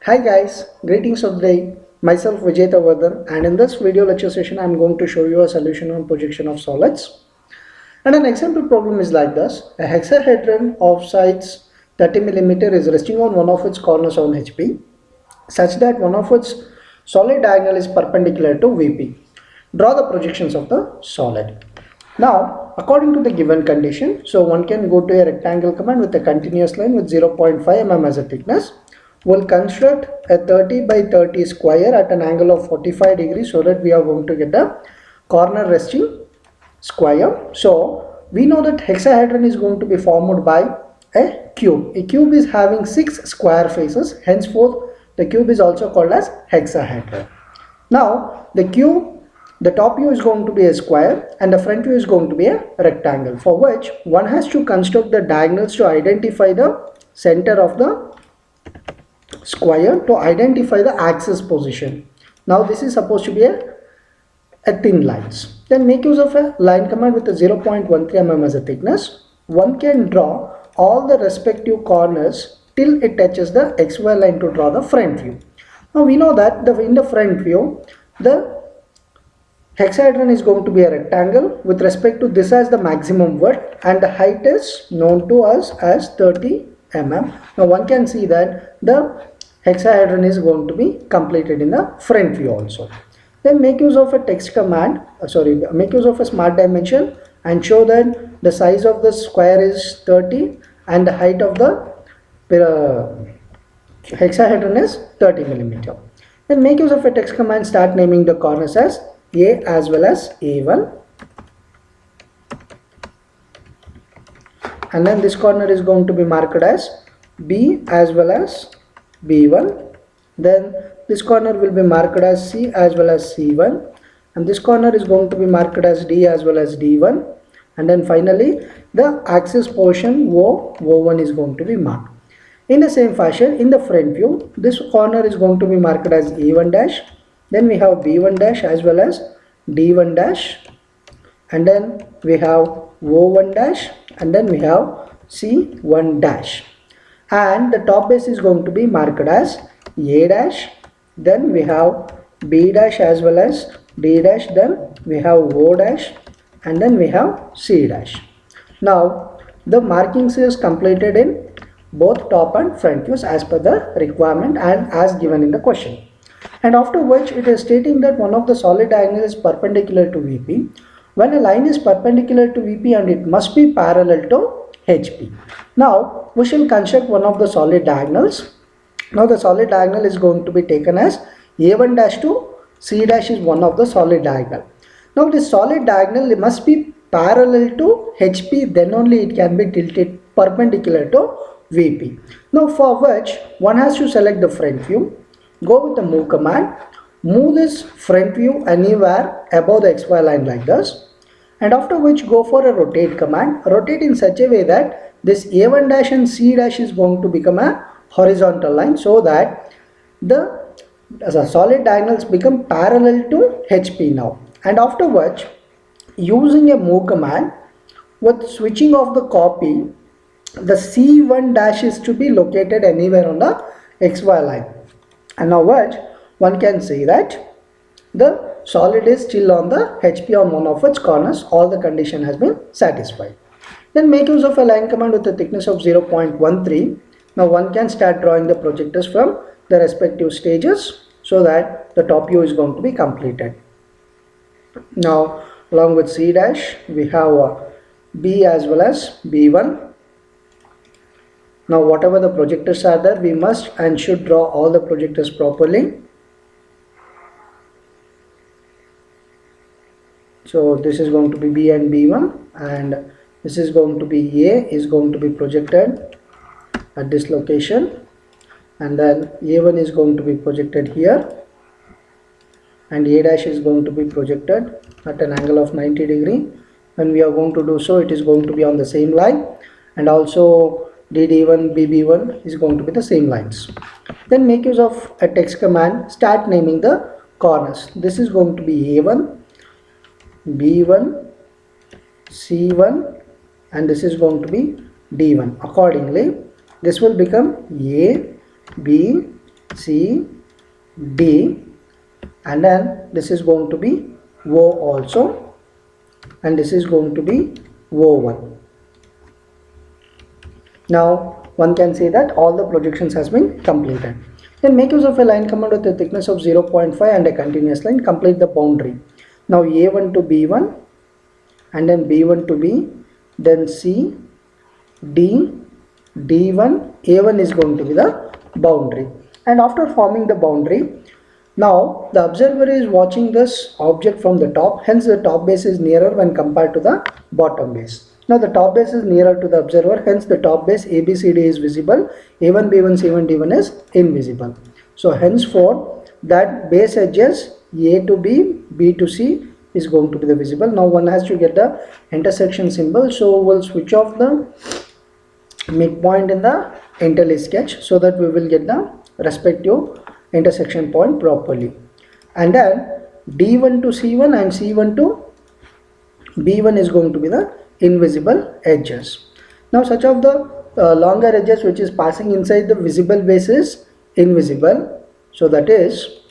Hi guys, greetings of the day. Myself Vijay Tavardhan, and in this video lecture session I am going to show you a solution on projection of solids. And an example problem is like this. A hexahedron of sides 30 mm is resting on one of its corners on HP such that one of its solid diagonal is perpendicular to VP. Draw the projections of the solid. Now, according to the given condition, so one can go to a rectangle command with a continuous line with 0.5 mm as a thickness. We'll construct a 30 by 30 square at an angle of 45 degrees so that we are going to get a corner resting square. So we know that hexahedron is going to be formed by a cube. A cube is having 6 square faces, henceforth the cube is also called as hexahedron. Now the top view is going to be a square and the front view is going to be a rectangle, for which one has to construct the diagonals to identify the center of the square, to identify the axis position. Now this is supposed to be a thin lines. Then make use of a line command with a 0.13 mm as a thickness. One can draw all the respective corners till it touches the XY line to draw the front view. Now we know that in the front view, the hexahedron is going to be a rectangle with respect to this as the maximum width, and the height is known to us as 30 mm. Now one can see that the hexahedron is going to be completed in the front view also. Then make use of a text command, make use of a smart dimension and show that the size of the square is 30 and the height of the hexahedron is 30 mm. Then make use of a text command, start naming the corners as A as well as A1. And then this corner is going to be marked as B as well as B1. Then this corner will be marked as C as well as C1, and this corner is going to be marked as D as well as D1, and then finally the axis portion O1 is going to be marked. In the same fashion, in the front view, this corner is going to be marked as A1 dash, then we have B1 dash as well as D1 dash, and then we have O1 dash, and then we have C1 dash, and the top base is going to be marked as A dash, then we have B dash as well as D dash, then we have O dash, and then we have C dash. Now the markings is completed in both top and front views as per the requirement and as given in the question. And after which it is stating that one of the solid diagonal is perpendicular to VP. When a line is perpendicular to VP and it must be parallel to HP. Now we shall construct one of the solid diagonals. Now the solid diagonal is going to be taken as A1 dash to C dash is one of the solid diagonal. Now this solid diagonal must be parallel to HP, then only it can be tilted perpendicular to VP. Now for which one has to select the front view, go with the move command, move this front view anywhere above the XY line like this, and after which go for a rotate command, rotate in such a way that this A1 dash and C dash is going to become a horizontal line so that the solid diagonals become parallel to HP now. And after which, using a move command with switching off the copy, the C1 dash is to be located anywhere on the XY line. And now what one can see that the solid is still on the HP on one of its corners, all the condition has been satisfied. Then make use of a line command with a thickness of 0.13. Now one can start drawing the projectors from the respective stages so that the top view is going to be completed. Now along with C dash we have B as well as B1. Now whatever the projectors are there, we must and should draw all the projectors properly. So this is going to be B and B1, and this is going to be A is going to be projected at this location, and then A1 is going to be projected here, and A dash is going to be projected at an angle of 90 degree. When we are going to do so, it is going to be on the same line, and also DD1, BB1 is going to be the same lines. Then make use of a text command, start naming the corners. This is going to be A1, B1, C1, and this is going to be D1. Accordingly, this will become A, B, C, D, and then this is going to be O also, and this is going to be O1. Now one can say that all the projections has been completed. Then make use of a line command with a thickness of 0.5 and a continuous line. Complete the boundary. Now A1 to B1, and then B1 to B, then C, D, D1, A1 is going to be the boundary. And after forming the boundary, now the observer is watching this object from the top, hence the top base is nearer when compared to the bottom base. Now the top base is nearer to the observer, hence the top base ABCD is visible, A1, B1, C1, D1 is invisible. So henceforth that base edges A to B, B to C is going to be the visible. Now one has to get the intersection symbol, so we'll switch off the midpoint in the IntelliSketch so that we will get the respective intersection point properly. And then D1 to C1 and C1 to B1 is going to be the invisible edges. Now such of the longer edges which is passing inside the visible base is invisible. So that is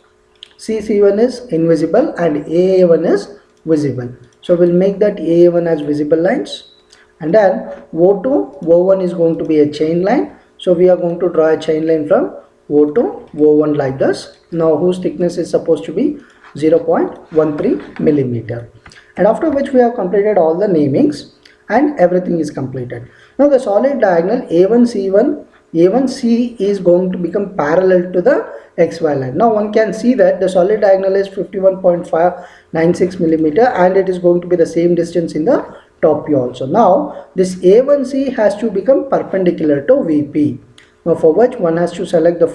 C1 is invisible and AA1 is visible. So we'll make that AA1 as visible lines. And then O to O1 is going to be a chain line. So we are going to draw a chain line from O to O1 like this. Now whose thickness is supposed to be 0.13 millimeter. And after which we have completed all the namings and everything is completed. Now the solid diagonal A1C1, A1C is going to become parallel to the XY line. Now one can see that the solid diagonal is 51.596 millimeter and it is going to be the same distance in the top view also. Now this A1C has to become perpendicular to VP. Now for which one has to select the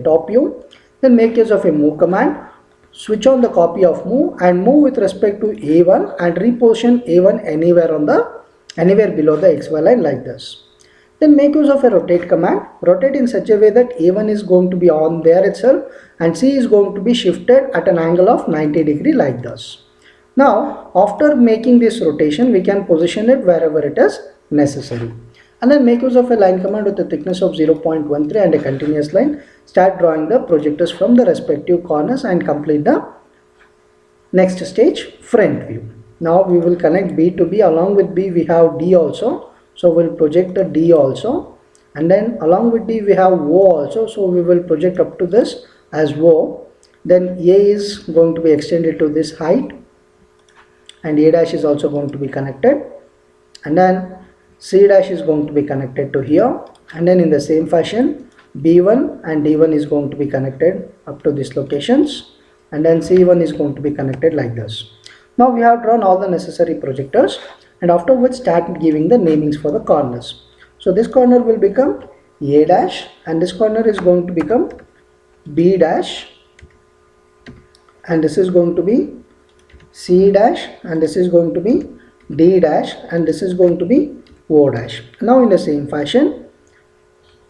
top view, then make use of a move command, switch on the copy of move and move with respect to A1 and reposition A1 anywhere below the XY line like this. Then make use of a rotate command, rotate in such a way that A1 is going to be on there itself and C is going to be shifted at an angle of 90 degree like this. Now after making this rotation we can position it wherever it is necessary. And then make use of a line command with a thickness of 0.13 and a continuous line. Start drawing the projectors from the respective corners and complete the next stage, front view. Now we will connect B to B. Along with B we have D also. So we'll project the D also. And then along with D we have O also. So we will project up to this as O. Then A is going to be extended to this height. And A dash is also going to be connected. And then C dash is going to be connected to here, and then in the same fashion B1 and D1 is going to be connected up to these locations, and then C1 is going to be connected like this. Now we have drawn all the necessary projectors, and afterwards start giving the namings for the corners. So this corner will become A dash and this corner is going to become B dash, and this is going to be C dash, and this is going to be D dash, and this is going to be O dash. Now in the same fashion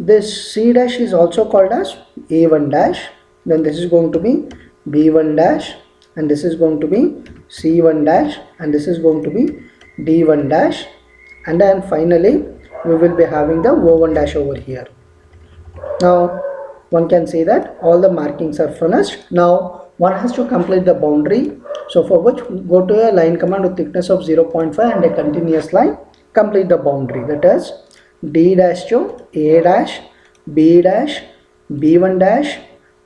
this C dash is also called as A1 dash, then this is going to be B1 dash, and this is going to be C1 dash, and this is going to be D1 dash, and then finally we will be having the O1 dash over here. Now one can say that all the markings are finished. Now one has to complete the boundary, so for which go to a line command with thickness of 0.5 and a continuous line. Complete the boundary, that is D dash to A dash, B dash, B1 dash,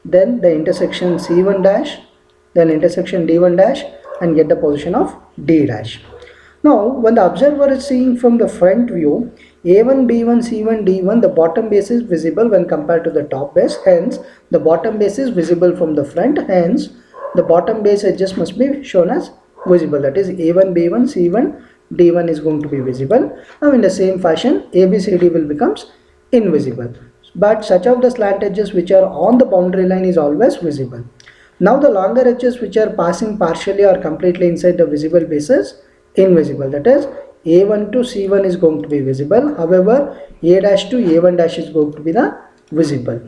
then the intersection C1 dash, then intersection D1 dash, and get the position of D dash. Now when the observer is seeing from the front view, A1, B1, C1, D1, the bottom base is visible when compared to the top base, hence the bottom base is visible from the front, hence the bottom base edges must be shown as visible, that is A1, B1, C1, D1 is going to be visible. Now in the same fashion ABCD will becomes invisible, but such of the slant edges which are on the boundary line is always visible. Now the longer edges which are passing partially or completely inside the visible base is invisible, that is A1 to C1 is going to be visible, however A dash to A1 dash is going to be the visible.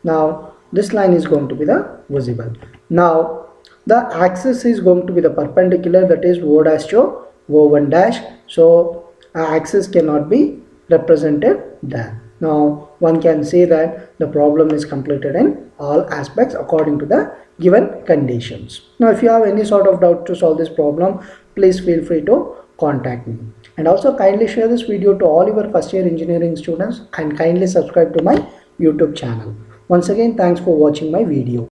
Now this line is going to be the visible. Now the axis is going to be the perpendicular, that is O dash to O1 dash, so axis cannot be represented there. Now one can say that the problem is completed in all aspects according to the given conditions. Now if you have any sort of doubt to solve this problem, please feel free to contact me. And also kindly share this video to all your first year engineering students and kindly subscribe to my YouTube channel. Once again, thanks for watching my video.